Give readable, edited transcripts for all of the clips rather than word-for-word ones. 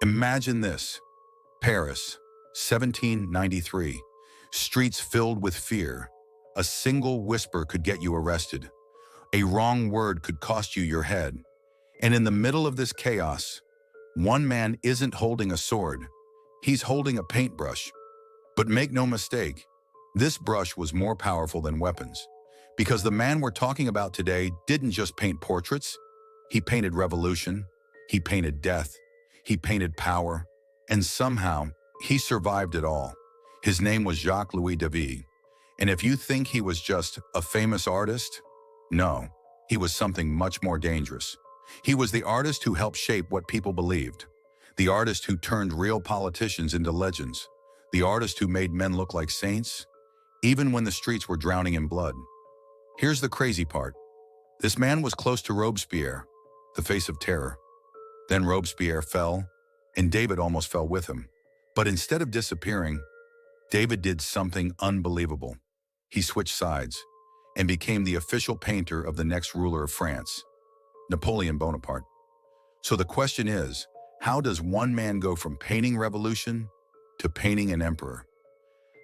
Imagine this. Paris, 1793. Streets filled with fear. A single whisper could get you arrested. A wrong word could cost you your head. And in the middle of this chaos, one man isn't holding a sword. He's holding a paintbrush. But make no mistake, this brush was more powerful than weapons. Because the man we're talking about today didn't just paint portraits. He painted revolution. He painted death. He painted power. And somehow, he survived it all. His name was Jacques-Louis David. And if you think he was just a famous artist, no, he was something much more dangerous. He was the artist who helped shape what people believed. The artist who turned real politicians into legends. The artist who made men look like saints, even when the streets were drowning in blood. Here's the crazy part. This man was close to Robespierre, the face of terror. Then Robespierre fell, and David almost fell with him. But instead of disappearing, David did something unbelievable. He switched sides and became the official painter of the next ruler of France, Napoleon Bonaparte. So the question is, how does one man go from painting revolution to painting an emperor?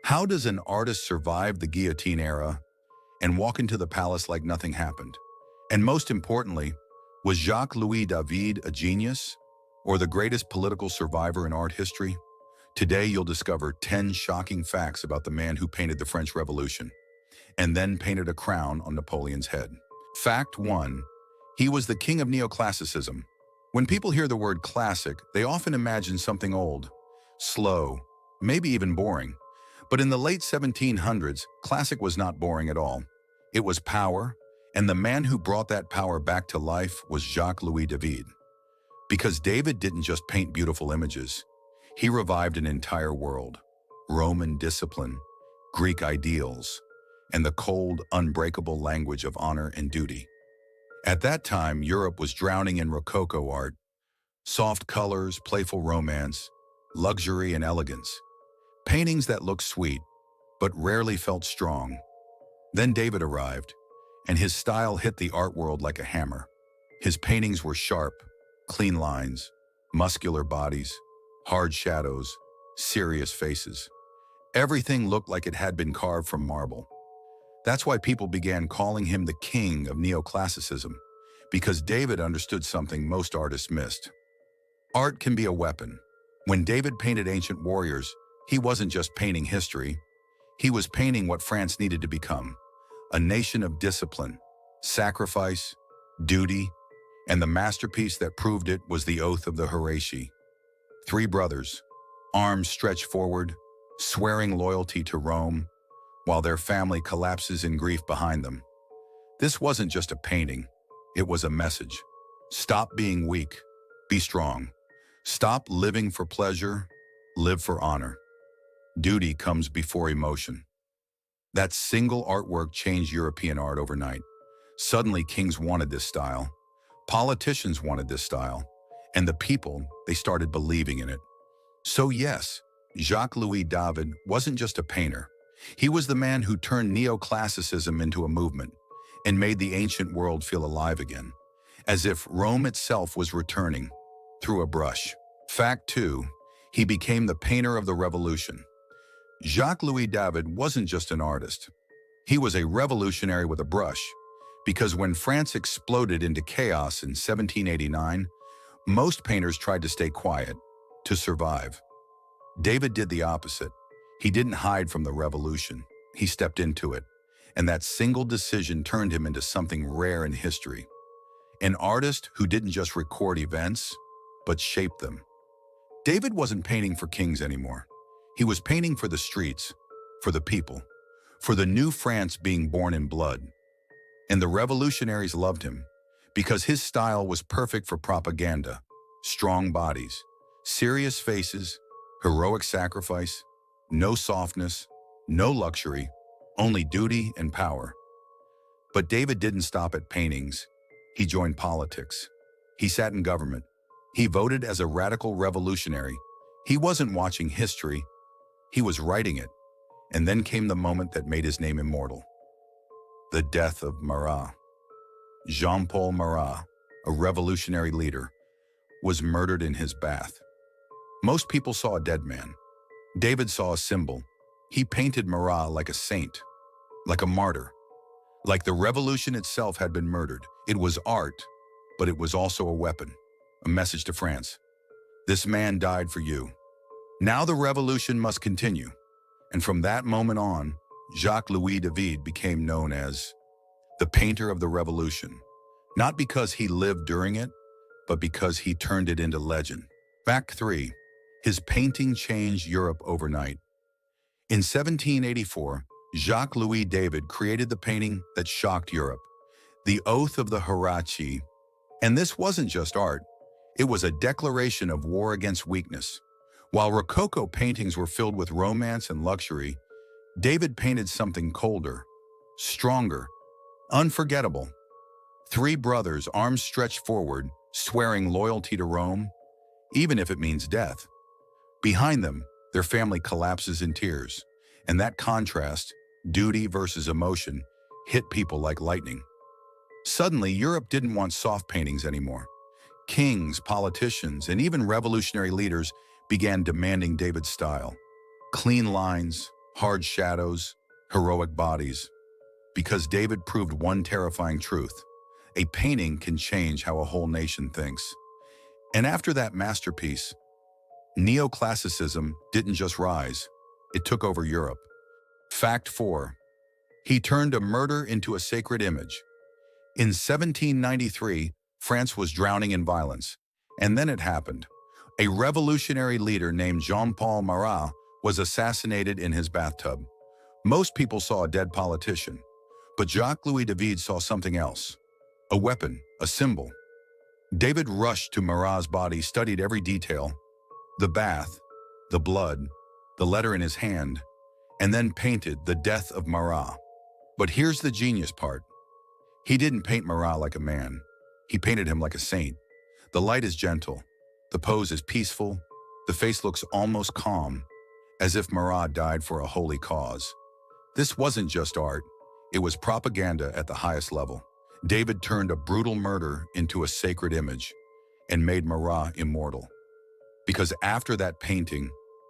How does an artist survive the guillotine era and walk into the palace like nothing happened? And most importantly, was Jacques-Louis David a genius or the greatest political survivor in art history? Today, you'll discover 10 shocking facts about the man who painted the French Revolution and then painted a crown on Napoleon's head. Fact 1. He was the king of Neoclassicism. When people hear the word classic, they often imagine something old, slow, maybe even boring. But in the late 1700s, classic was not boring at all. It was power, and the man who brought that power back to life was Jacques-Louis David. Because David didn't just paint beautiful images. He revived an entire world, Roman discipline, Greek ideals, and the cold, unbreakable language of honor and duty. At that time, Europe was drowning in Rococo art, soft colors, playful romance, luxury and elegance, paintings that looked sweet, but rarely felt strong. Then David arrived, and his style hit the art world like a hammer. His paintings were sharp, clean lines, muscular bodies, hard shadows, serious faces. Everything looked like it had been carved from marble. That's why people began calling him the king of Neoclassicism, because David understood something most artists missed. Art can be a weapon. When David painted ancient warriors, he wasn't just painting history. He was painting what France needed to become, a nation of discipline, sacrifice, duty, and the masterpiece that proved it was the Oath of the Horatii. 3 brothers, arms stretched forward, swearing loyalty to Rome, while their family collapses in grief behind them. This wasn't just a painting, it was a message. Stop being weak, be strong. Stop living for pleasure, live for honor. Duty comes before emotion. That single artwork changed European art overnight. Suddenly, kings wanted this style, politicians wanted this style, and the people, they started believing in it. So yes, Jacques-Louis David wasn't just a painter. He was the man who turned Neoclassicism into a movement and made the ancient world feel alive again, as if Rome itself was returning through a brush. Fact 2, he became the painter of the revolution. Jacques-Louis David wasn't just an artist. He was a revolutionary with a brush, because when France exploded into chaos in 1789, most painters tried to stay quiet, to survive. David did the opposite. He didn't hide from the revolution. He stepped into it. And that single decision turned him into something rare in history. An artist who didn't just record events, but shape them. David wasn't painting for kings anymore. He was painting for the streets, for the people, for the new France being born in blood. And the revolutionaries loved him because his style was perfect for propaganda, strong bodies, serious faces, heroic sacrifice, no softness, no luxury, only duty and power. But David didn't stop at paintings. He joined politics. He sat in government. He voted as a radical revolutionary. He wasn't watching history. He was writing it. And then came the moment that made his name immortal. The death of Marat. Jean-Paul Marat, a revolutionary leader, was murdered in his bath. Most people saw a dead man. David saw a symbol. He painted Marat like a saint, like a martyr, like the revolution itself had been murdered. It was art, but it was also a weapon, a message to France. This man died for you. Now the revolution must continue. And from that moment on, Jacques-Louis David became known as the painter of the revolution, not because he lived during it, but because he turned it into legend. Fact 3. His painting changed Europe overnight. In 1784, Jacques-Louis David created the painting that shocked Europe, the Oath of the Hierarchy. And this wasn't just art, it was a declaration of war against weakness. While Rococo paintings were filled with romance and luxury, David painted something colder, stronger, unforgettable. Three brothers, arms stretched forward, swearing loyalty to Rome, even if it means death. Behind them, their family collapses in tears, and that contrast, duty versus emotion, hit people like lightning. Suddenly, Europe didn't want soft paintings anymore. Kings, politicians, and even revolutionary leaders began demanding David's style. Clean lines, hard shadows, heroic bodies. Because David proved one terrifying truth: a painting can change how a whole nation thinks. And after that masterpiece, Neoclassicism didn't just rise, it took over Europe. Fact 4. He turned a murder into a sacred image. In 1793, France was drowning in violence. And then it happened. A revolutionary leader named Jean-Paul Marat was assassinated in his bathtub. Most people saw a dead politician, but Jacques-Louis David saw something else. A weapon, a symbol. David rushed to Marat's body, studied every detail, the bath, the blood, the letter in his hand, and then painted the Death of Marat. But here's the genius part. He didn't paint Marat like a man. He painted him like a saint. The light is gentle. The pose is peaceful. The face looks almost calm, as if Marat died for a holy cause. This wasn't just art. It was propaganda at the highest level. David turned a brutal murder into a sacred image and made Marat immortal. Because after that painting,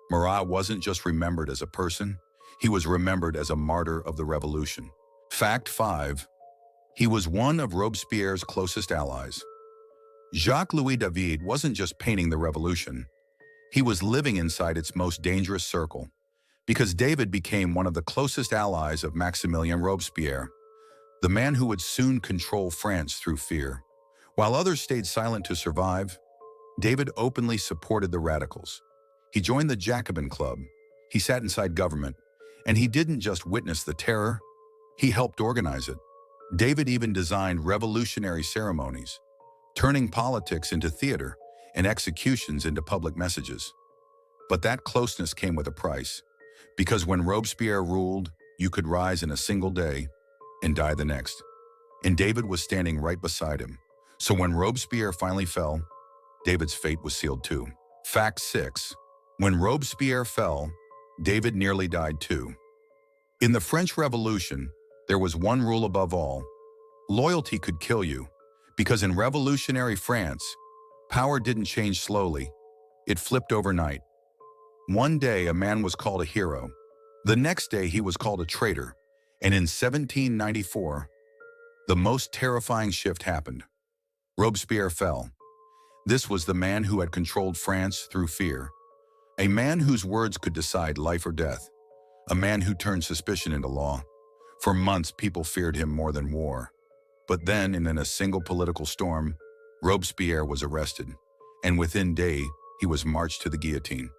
Marat wasn't just remembered as a person, he was remembered as a martyr of the revolution. Fact 5. He was one of Robespierre's closest allies. Jacques-Louis David wasn't just painting the revolution, he was living inside its most dangerous circle, because David became one of the closest allies of Maximilien Robespierre, the man who would soon control France through fear. While others stayed silent to survive, David openly supported the radicals. He joined the Jacobin Club, he sat inside government, and he didn't just witness the terror, he helped organize it. David even designed revolutionary ceremonies, turning politics into theater and executions into public messages. But that closeness came with a price, because when Robespierre ruled, you could rise in a single day and die the next. And David was standing right beside him. So when Robespierre finally fell, David's fate was sealed too. Fact 6. When Robespierre fell, David nearly died too. In the French Revolution, there was one rule above all: loyalty could kill you, because in revolutionary France, power didn't change slowly, it flipped overnight. One day a man was called a hero, the next day he was called a traitor, and in 1794, the most terrifying shift happened. Robespierre fell. This was the man who had controlled France through fear, a man whose words could decide life or death, a man who turned suspicion into law. For months, people feared him more than war. But then, in a single political storm, Robespierre was arrested, and within days, he was marched to the guillotine.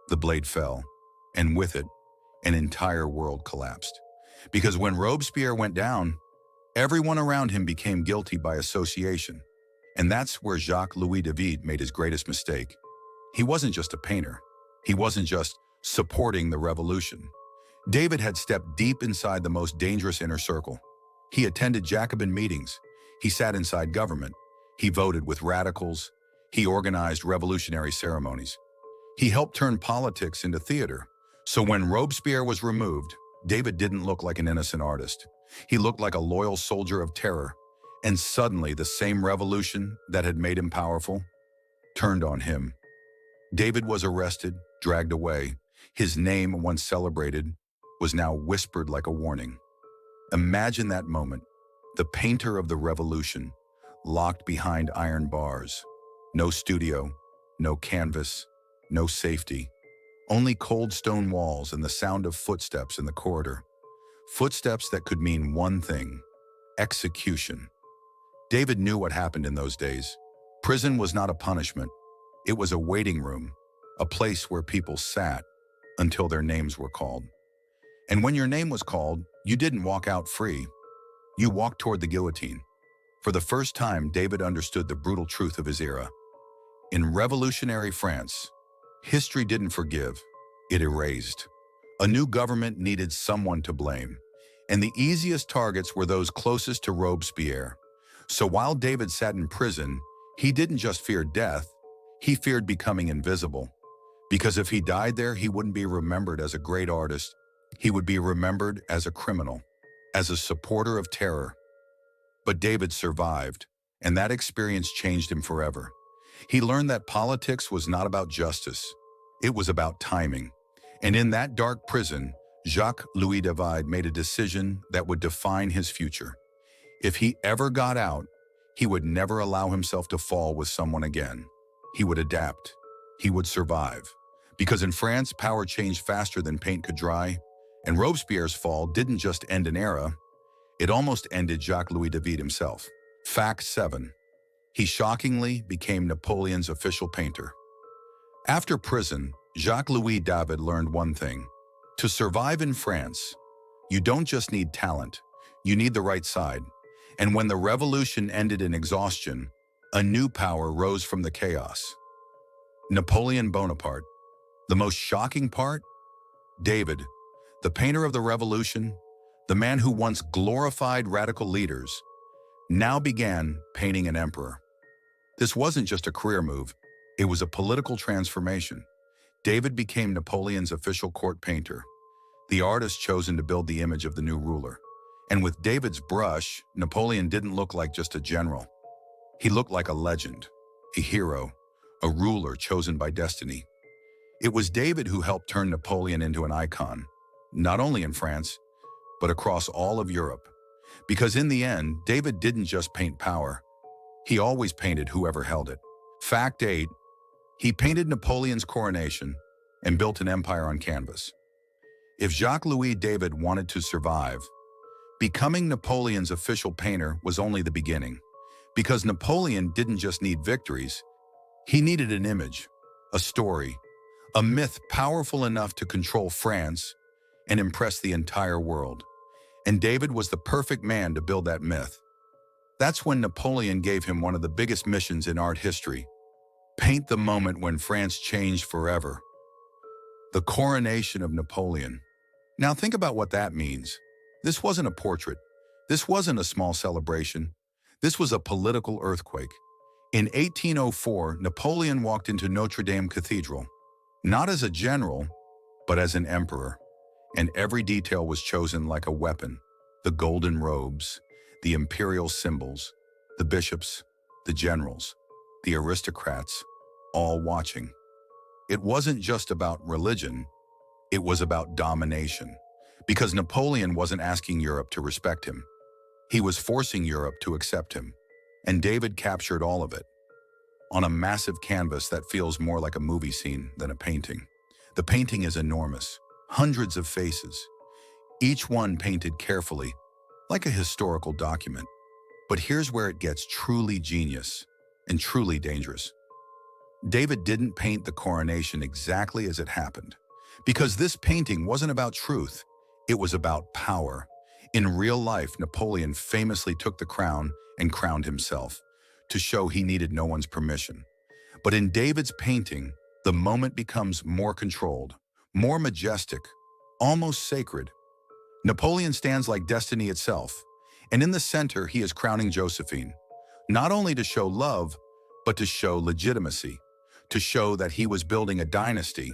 The blade fell, and with it, an entire world collapsed. Because when Robespierre went down, everyone around him became guilty by association. And that's where Jacques-Louis David made his greatest mistake. He wasn't just a painter. He wasn't just supporting the revolution. David had stepped deep inside the most dangerous inner circle. He attended Jacobin meetings. He sat inside government. He voted with radicals. He organized revolutionary ceremonies. He helped turn politics into theater. So when Robespierre was removed, David didn't look like an innocent artist. He looked like a loyal soldier of terror. And suddenly, the same revolution that had made him powerful turned on him. David was arrested, dragged away. His name, once celebrated, was now whispered like a warning. Imagine that moment. The painter of the revolution, locked behind iron bars. No studio, no canvas, no safety. Only cold stone walls and the sound of footsteps in the corridor. Footsteps that could mean one thing: execution. David knew what happened in those days. Prison was not a punishment. It was a waiting room, a place where people sat until their names were called. And when your name was called, you didn't walk out free. You walked toward the guillotine. For the first time, David understood the brutal truth of his era. In revolutionary France, history didn't forgive, it erased. A new government needed someone to blame, and the easiest targets were those closest to Robespierre. So while David sat in prison, he didn't just fear death, he feared becoming invisible. Because if he died there, he wouldn't be remembered as a great artist, he would be remembered as a criminal, as a supporter of terror. But David survived, and that experience changed him forever. He learned that politics was not about justice, it was about timing. And in that dark prison, Jacques-Louis David made a decision that would define his future. If he ever got out, he would never allow himself to fall with someone again. He would adapt. He would survive. Because in France, power changed faster than paint could dry, and Robespierre's fall didn't just end an era, it almost ended Jacques-Louis David himself. Fact 7. He shockingly became Napoleon's official painter. After prison, Jacques-Louis David learned one thing. To survive in France, you don't just need talent, you need the right side. And when the revolution ended in exhaustion, a new power rose from the chaos. Napoleon Bonaparte. The most shocking part? David, the painter of the revolution, the man who once glorified radical leaders, now began painting an emperor. This wasn't just a career move, it was a political transformation. David became Napoleon's official court painter, the artist chosen to build the image of the new ruler. And with David's brush, Napoleon didn't look like just a general. He looked like a legend, a hero, a ruler chosen by destiny. It was David who helped turn Napoleon into an icon, not only in France, but across all of Europe. Because in the end, David didn't just paint power, he always painted whoever held it. Fact 8. He painted Napoleon's coronation and built an empire on canvas. If Jacques-Louis David wanted to survive, becoming Napoleon's official painter was only the beginning. Because Napoleon didn't just need victories, he needed an image, a story, a myth powerful enough to control France and impress the entire world. And David was the perfect man to build that myth. That's when Napoleon gave him one of the biggest missions in art history: paint the moment when France changed forever. The coronation of Napoleon. Now think about what that means. This wasn't a portrait. This wasn't a small celebration. This was a political earthquake. In 1804, Napoleon walked into Notre Dame Cathedral, not as a general, but as an emperor. And every detail was chosen like a weapon. The golden robes, the imperial symbols, the bishops, the generals, the aristocrats, all watching. It wasn't just about religion, it was about domination. Because Napoleon wasn't asking Europe to respect him. He was forcing Europe to accept him. And David captured all of it on a massive canvas that feels more like a movie scene than a painting. The painting is enormous, hundreds of faces, each one painted carefully, like a historical document. But here's where it gets truly genius and truly dangerous. David didn't paint the coronation exactly as it happened, because this painting wasn't about truth, it was about power. In real life, Napoleon famously took the crown and crowned himself, to show he needed no one's permission. But in David's painting, the moment becomes more controlled, more majestic, almost sacred. Napoleon stands like destiny itself, and in the center he is crowning Josephine, not only to show love, but to show legitimacy, to show that he was building a dynasty,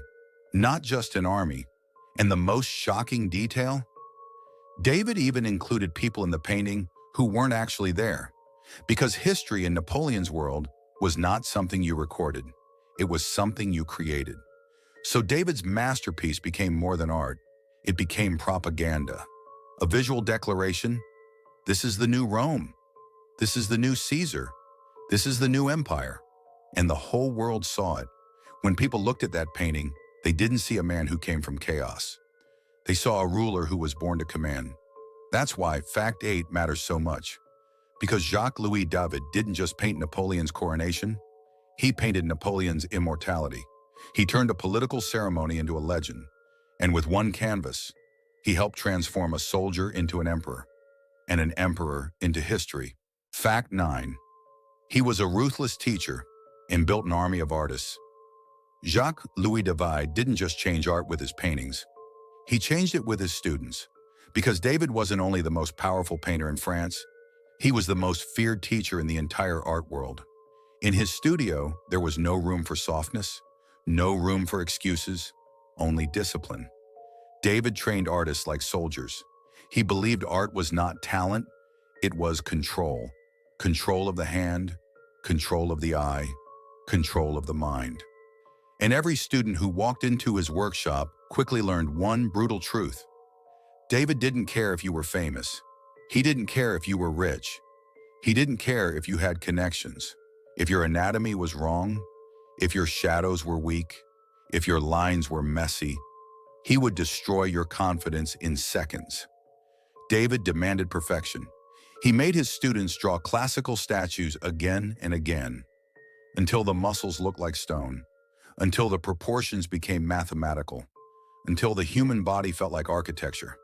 not just an army. And the most shocking detail? David even included people in the painting who weren't actually there, because history in Napoleon's world was not something you recorded. It was something you created. So David's masterpiece became more than art. It became propaganda. A visual declaration: this is the new Rome. This is the new Caesar. This is the new empire. And the whole world saw it. When people looked at that painting, they didn't see a man who came from chaos. They saw a ruler who was born to command. That's why Fact 8 matters so much. Because Jacques-Louis David didn't just paint Napoleon's coronation, he painted Napoleon's immortality. He turned a political ceremony into a legend. And with one canvas, he helped transform a soldier into an emperor, and an emperor into history. Fact 9. He was a ruthless teacher and built an army of artists. Jacques-Louis David didn't just change art with his paintings. He changed it with his students. Because David wasn't only the most powerful painter in France, he was the most feared teacher in the entire art world. In his studio, there was no room for softness, no room for excuses, only discipline. David trained artists like soldiers. He believed art was not talent, it was control. Control of the hand, control of the eye, control of the mind. And every student who walked into his workshop quickly learned one brutal truth. David didn't care if you were famous. He didn't care if you were rich. He didn't care if you had connections. If your anatomy was wrong, if your shadows were weak, if your lines were messy, he would destroy your confidence in seconds. David demanded perfection. He made his students draw classical statues again and again, until the muscles looked like stone, until the proportions became mathematical, until the human body felt like architecture.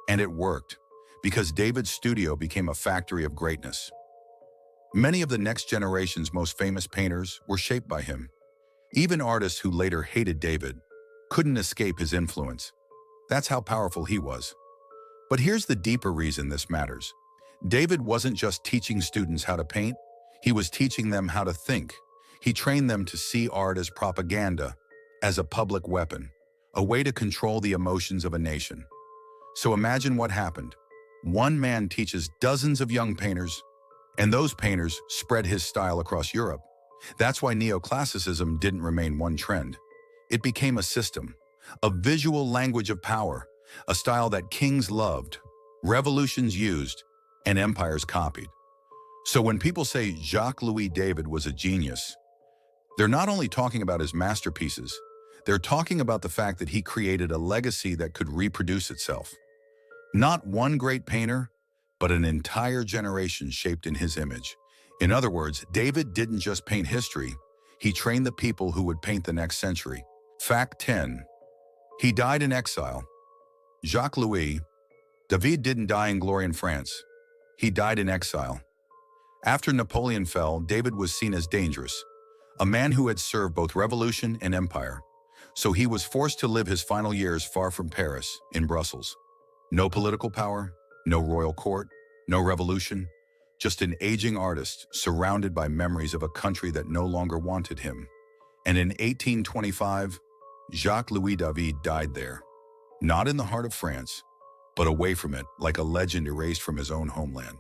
And it worked, because David's studio became a factory of greatness. Many of the next generation's most famous painters were shaped by him. Even artists who later hated David couldn't escape his influence. That's how powerful he was. But here's the deeper reason this matters. David wasn't just teaching students how to paint, he was teaching them how to think. He trained them to see art as propaganda, as a public weapon, a way to control the emotions of a nation. So imagine what happened. One man teaches dozens of young painters, and those painters spread his style across Europe. That's why Neoclassicism didn't remain one trend. It became a system, a visual language of power, a style that kings loved, revolutions used, and empires copied. So when people say Jacques-Louis David was a genius, they're not only talking about his masterpieces, they're talking about the fact that he created a legacy that could reproduce itself. Not one great painter, but an entire generation shaped in his image. In other words, David didn't just paint history, he trained the people who would paint the next century. Fact 10. He died in exile. Jacques-Louis David didn't die in glory in France. He died in exile. After Napoleon fell, David was seen as dangerous, a man who had served both revolution and empire. So he was forced to live his final years far from Paris, in Brussels. No political power, no royal court, no revolution, just an aging artist surrounded by memories of a country that no longer wanted him. And in 1825, Jacques-Louis David died there, not in the heart of France, but away from it like a legend erased from his own homeland.